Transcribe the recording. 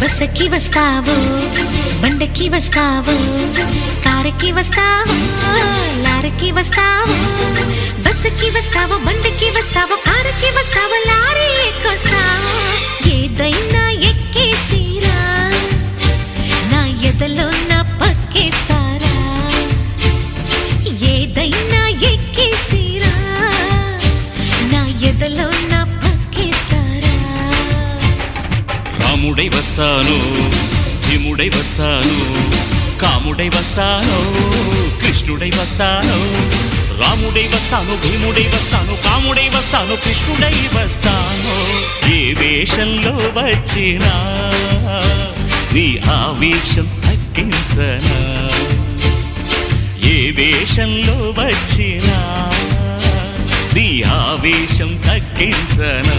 బస్సుకి వస్తావు బండకి వస్తావు కారుకి వస్తావు లారీకి వస్తావు బస్సుకి వస్తావు బండకి వస్తావు కారుకి వస్తావు లారీ ఎక్కొస్తావు ఏదైనా ఎక్కేసిరా నా ఎదలో నా పక్కేస్తారా ఏదైనా ఎక్కేసిరా నా ఎదలో నా పక్కేస్తారా రాముడై వస్తాను భీముడై వస్తాను కాముడై వస్తాను కృష్ణుడై వస్తాను రాముడై వస్తాను భీముడై వస్తాను కాముడై వస్తాను కృష్ణుడై వస్తాను ఏ వేషంలో వచ్చినా నీ ఆవేశం తగ్గించనా ఏ వేషంలో వచ్చినా నీ ఆవేశం తగ్గించనా.